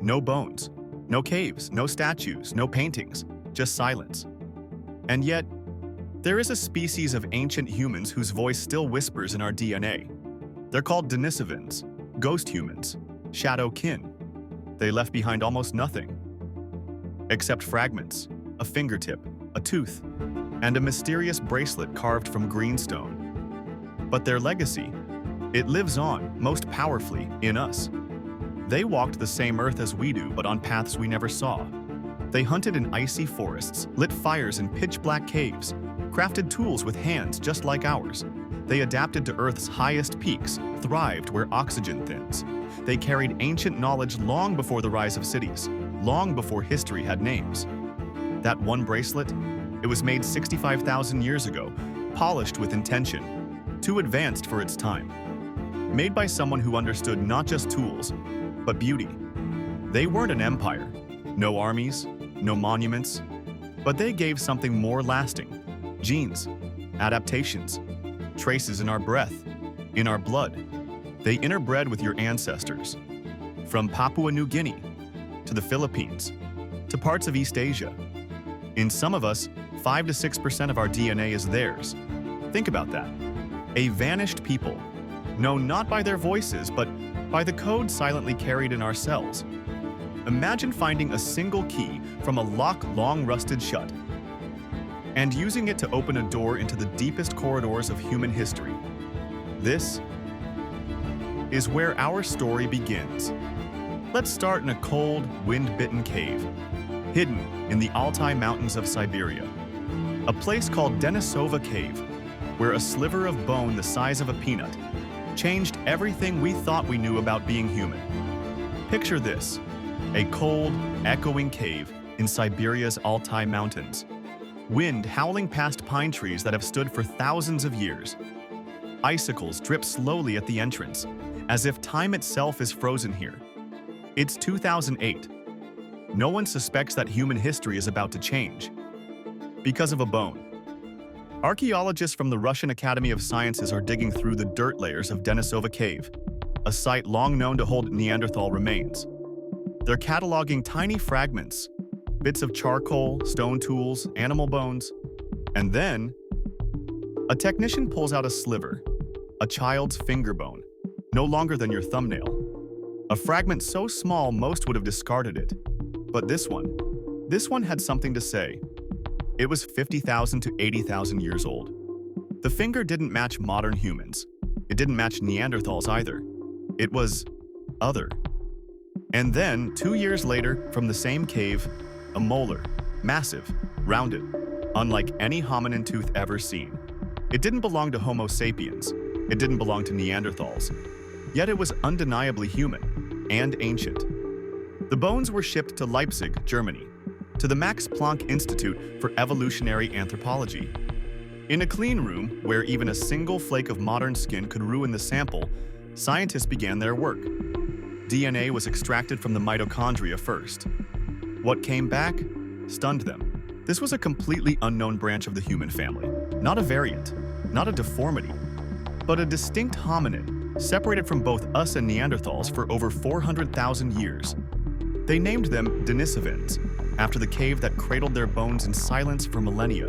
No bones, no caves, no statues, no paintings, just silence. And yet, there is a species of ancient humans whose voice still whispers in our DNA. They're called Denisovans, ghost humans, shadow kin. They left behind almost nothing, except fragments, a fingertip, a tooth, and a mysterious bracelet carved from greenstone. But their legacy, it lives on, most powerfully, in us. They walked the same earth as we do, but on paths we never saw. They hunted in icy forests, lit fires in pitch-black caves, crafted tools with hands just like ours. They adapted to Earth's highest peaks, thrived where oxygen thins. They carried ancient knowledge long before the rise of cities, long before history had names. That one bracelet, it was made 65,000 years ago, polished with intention, too advanced for its time. Made by someone who understood not just tools, but beauty. They weren't an empire, no armies, no monuments, but they gave something more lasting. Genes, adaptations, traces in our breath, in our blood. They interbred with your ancestors. From Papua New Guinea, to the Philippines, to parts of East Asia. In some of us, 5 to 6% of our DNA is theirs. Think about that. A vanished people, known not by their voices, but by the code silently carried in our cells. Imagine finding a single key from a lock long rusted shut, and using it to open a door into the deepest corridors of human history. This is where our story begins. Let's start in a cold, wind-bitten cave, hidden in the Altai Mountains of Siberia. A place called Denisova Cave, where a sliver of bone the size of a peanut changed everything we thought we knew about being human. Picture this, a cold, echoing cave in Siberia's Altai Mountains. Wind howling past pine trees that have stood for thousands of years. Icicles drip slowly at the entrance, as if time itself is frozen here. It's 2008. No one suspects that human history is about to change. Because of a bone. Archaeologists from the Russian Academy of Sciences are digging through the dirt layers of Denisova Cave, a site long known to hold Neanderthal remains. They're cataloging tiny fragments, bits of charcoal, stone tools, animal bones, and then a technician pulls out a sliver, a child's finger bone, no longer than your thumbnail. A fragment so small most would have discarded it. But this one had something to say. It was 50,000 to 80,000 years old. The finger didn't match modern humans. It didn't match Neanderthals either. It was other. And then, 2 years later, from the same cave, a molar, massive, rounded, unlike any hominin tooth ever seen. It didn't belong to Homo sapiens. It didn't belong to Neanderthals. Yet it was undeniably human and ancient. The bones were shipped to Leipzig, Germany, to the Max Planck Institute for Evolutionary Anthropology. In a clean room, where even a single flake of modern skin could ruin the sample, scientists began their work. DNA was extracted from the mitochondria first. What came back stunned them. This was a completely unknown branch of the human family. Not a variant, not a deformity, but a distinct hominid, separated from both us and Neanderthals for over 400,000 years. They named them Denisovans, after the cave that cradled their bones in silence for millennia.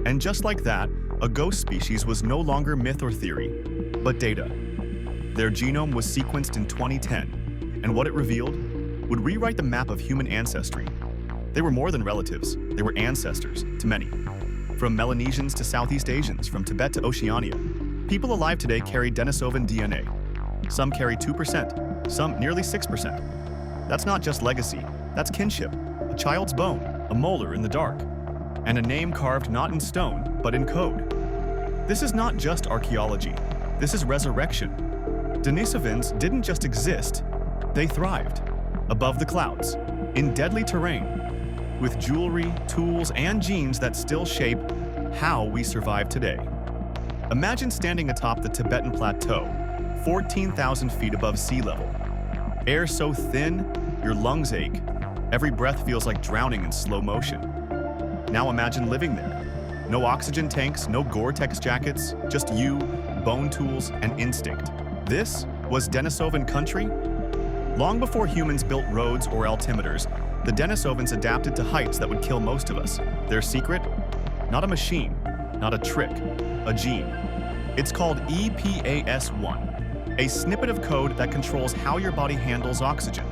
And just like that, a ghost species was no longer myth or theory, but data. Their genome was sequenced in 2010, and what it revealed would rewrite the map of human ancestry. They were more than relatives, they were ancestors to many. From Melanesians to Southeast Asians, from Tibet to Oceania, people alive today carry Denisovan DNA. Some carry 2%, some nearly 6%. That's not just legacy, that's kinship, a child's bone, a molar in the dark, and a name carved not in stone, but in code. This is not just archaeology, this is resurrection. Denisovans didn't just exist, they thrived. Above the clouds, in deadly terrain, with jewelry, tools, and genes that still shape how we survive today. Imagine standing atop the Tibetan plateau, 14,000 feet above sea level. Air so thin, your lungs ache. Every breath feels like drowning in slow motion. Now imagine living there. No oxygen tanks, no Gore-Tex jackets, just you, bone tools, and instinct. This was Denisovan country? Long before humans built roads or altimeters, the Denisovans adapted to heights that would kill most of us. Their secret? Not a machine, not a trick, a gene. It's called EPAS1, a snippet of code that controls how your body handles oxygen.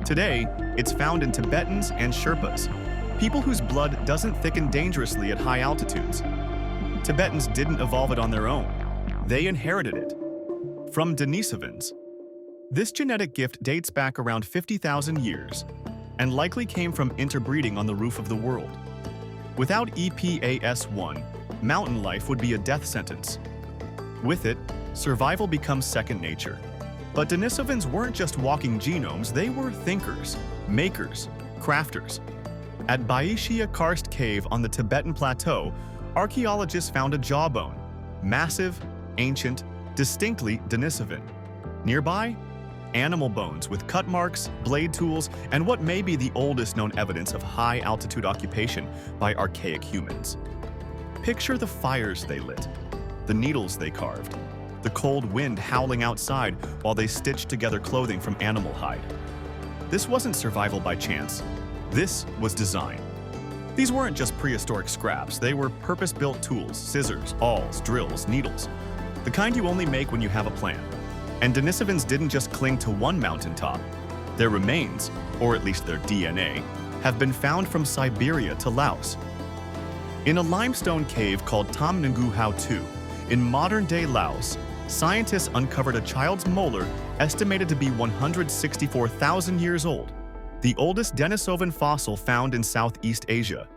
Today, it's found in Tibetans and sherpas, people whose blood doesn't thicken dangerously at high altitudes. Tibetans didn't evolve it on their own. They inherited it from Denisovans. This genetic gift dates back around 50,000 years and likely came from interbreeding on the roof of the world. Without EPAS1, mountain life would be a death sentence. With it, survival becomes second nature. But Denisovans weren't just walking genomes, they were thinkers, makers, crafters. At Baishia Karst Cave on the Tibetan plateau, archaeologists found a jawbone, massive, ancient, distinctly Denisovan. Nearby, animal bones with cut marks, blade tools, and what may be the oldest known evidence of high-altitude occupation by archaic humans. Picture the fires they lit, the needles they carved, the cold wind howling outside while they stitched together clothing from animal hide. This wasn't survival by chance. This was design. These weren't just prehistoric scraps, they were purpose-built tools, scissors, awls, drills, needles. The kind you only make when you have a plan. And Denisovans didn't just cling to one mountaintop. Their remains, or at least their DNA, have been found from Siberia to Laos. In a limestone cave called Tam Ngu Hau 2, in modern-day Laos, scientists uncovered a child's molar estimated to be 164,000 years old, the oldest Denisovan fossil found in Southeast Asia.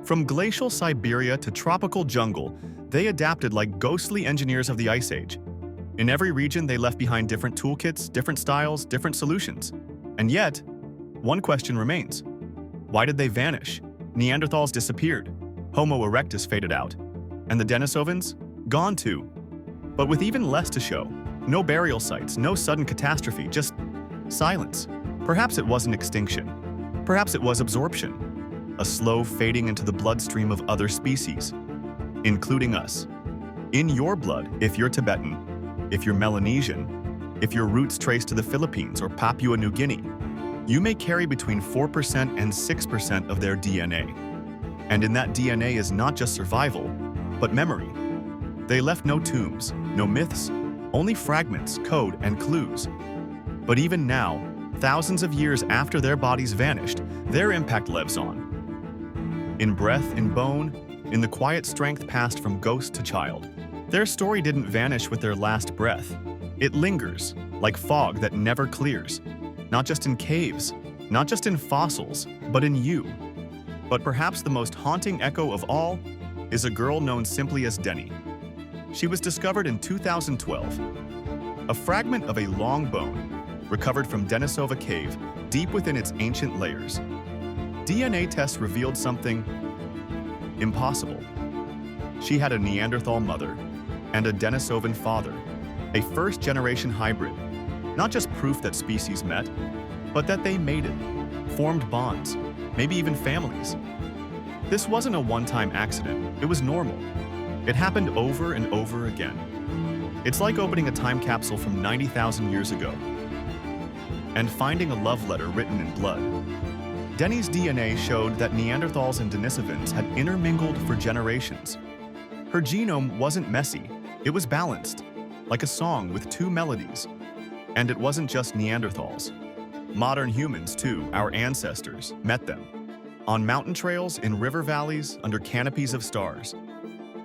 From glacial Siberia to tropical jungle, they adapted like ghostly engineers of the Ice Age. In every region, they left behind different toolkits, different styles, different solutions. And yet, one question remains. Why did they vanish? Neanderthals disappeared. Homo erectus faded out. And the Denisovans? Gone too. But with even less to show. No burial sites, no sudden catastrophe, just silence. Perhaps it wasn't extinction. Perhaps it was absorption. A slow fading into the bloodstream of other species, including us. In your blood, if you're Tibetan, if you're Melanesian, if your roots trace to the Philippines or Papua New Guinea, you may carry between 4% and 6% of their DNA. And in that DNA is not just survival, but memory. They left no tombs, no myths, only fragments, code, and clues. But even now, thousands of years after their bodies vanished, their impact lives on. In breath, in bone, in the quiet strength passed from ghost to child. Their story didn't vanish with their last breath. It lingers, like fog that never clears. Not just in caves, not just in fossils, but in you. But perhaps the most haunting echo of all is a girl known simply as Denny. She was discovered in 2012. A fragment of a long bone, recovered from Denisova Cave, deep within its ancient layers. DNA tests revealed something impossible. She had a Neanderthal mother and a Denisovan father, a first-generation hybrid. Not just proof that species met, but that they mated, formed bonds, maybe even families. This wasn't a one-time accident, it was normal. It happened over and over again. It's like opening a time capsule from 90,000 years ago and finding a love letter written in blood. Denny's DNA showed that Neanderthals and Denisovans had intermingled for generations. Her genome wasn't messy, it was balanced, like a song with two melodies. And it wasn't just Neanderthals. Modern humans, too, our ancestors, met them. On mountain trails, in river valleys, under canopies of stars.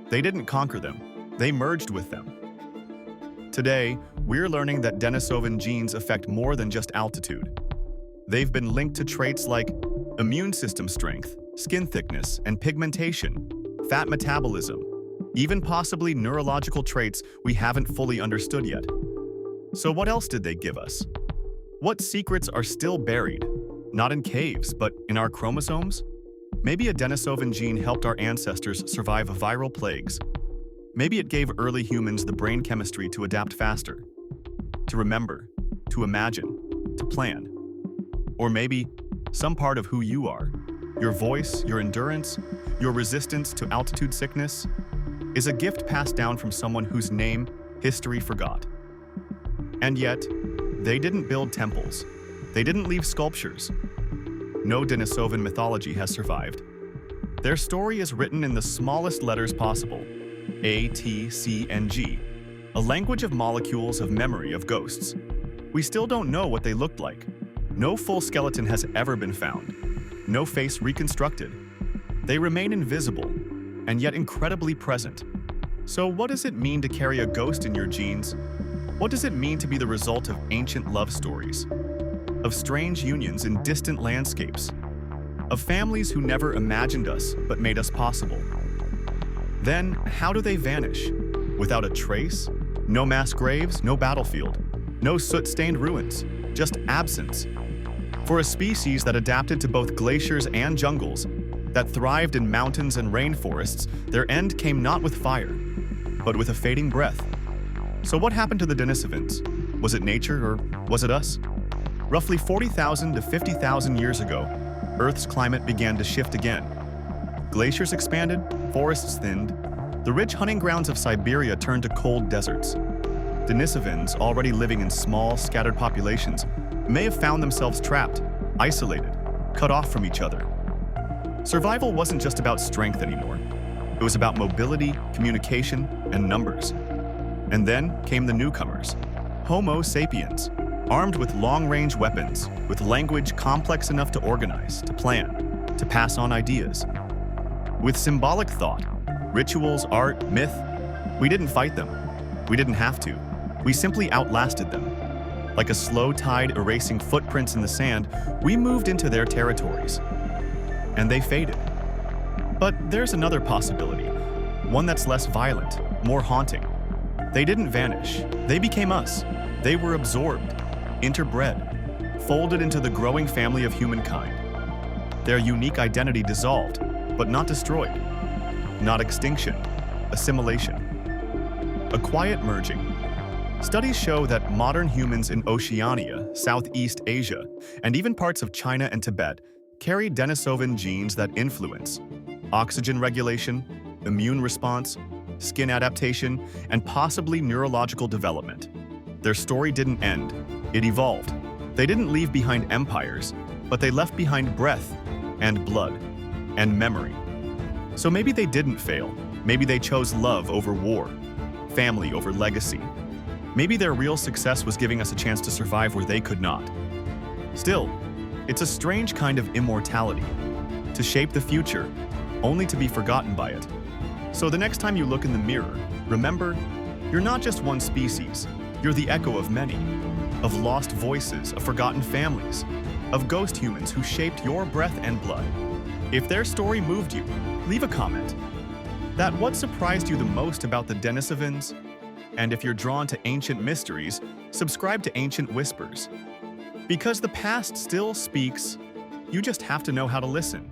They didn't conquer them, they merged with them. Today, we're learning that Denisovan genes affect more than just altitude. They've been linked to traits like immune system strength, skin thickness and pigmentation, fat metabolism, even possibly neurological traits we haven't fully understood yet. So what else did they give us? What secrets are still buried? Not in caves, but in our chromosomes? Maybe a Denisovan gene helped our ancestors survive viral plagues. Maybe it gave early humans the brain chemistry to adapt faster, to remember, to imagine, to plan. Or maybe some part of who you are, your voice, your endurance, your resistance to altitude sickness, is a gift passed down from someone whose name history forgot. And yet, They didn't build temples. They didn't leave sculptures. No Denisovan mythology has survived. Their story is written in the smallest letters possible, A, T, C, and G, a language of molecules of memory of ghosts. We still don't know what they looked like. No full skeleton has ever been found. No face reconstructed. They remain invisible, and yet incredibly present. So what does it mean to carry a ghost in your genes? What does it mean to be the result of ancient love stories? Of strange unions in distant landscapes? Of families who never imagined us but made us possible? Then, how do they vanish? Without a trace? No mass graves, no battlefield. No soot-stained ruins, just absence. For a species that adapted to both glaciers and jungles, that thrived in mountains and rainforests, their end came not with fire, but with a fading breath. So what happened to the Denisovans? Was it nature or was it us? Roughly 40,000 to 50,000 years ago, Earth's climate began to shift again. Glaciers expanded, forests thinned, the rich hunting grounds of Siberia turned to cold deserts. Denisovans, already living in small, scattered populations, may have found themselves trapped, isolated, cut off from each other. Survival wasn't just about strength anymore. It was about mobility, communication, and numbers. And then came the newcomers, Homo sapiens, armed with long-range weapons, with language complex enough to organize, to plan, to pass on ideas. With symbolic thought, rituals, art, myth, we didn't fight them. We didn't have to. We simply outlasted them. Like a slow tide erasing footprints in the sand, we moved into their territories. And they faded. But there's another possibility, one that's less violent, more haunting. They didn't vanish. They became us. They were absorbed, interbred, folded into the growing family of humankind. Their unique identity dissolved, but not destroyed. Not extinction, assimilation. A quiet merging. Studies show that modern humans in Oceania, Southeast Asia, and even parts of China and Tibet carry Denisovan genes that influence oxygen regulation, immune response, skin adaptation, and possibly neurological development. Their story didn't end, it evolved. They didn't leave behind empires, but they left behind breath and blood and memory. So maybe they didn't fail. Maybe they chose love over war, family over legacy. Maybe their real success was giving us a chance to survive where they could not. Still, it's a strange kind of immortality, to shape the future, only to be forgotten by it. So the next time you look in the mirror, remember, you're not just one species, you're the echo of many, of lost voices, of forgotten families, of ghost humans who shaped your breath and blood. If their story moved you, leave a comment. That what surprised you the most about the Denisovans? And if you're drawn to ancient mysteries, subscribe to Ancient Whispers. Because the past still speaks, you just have to know how to listen.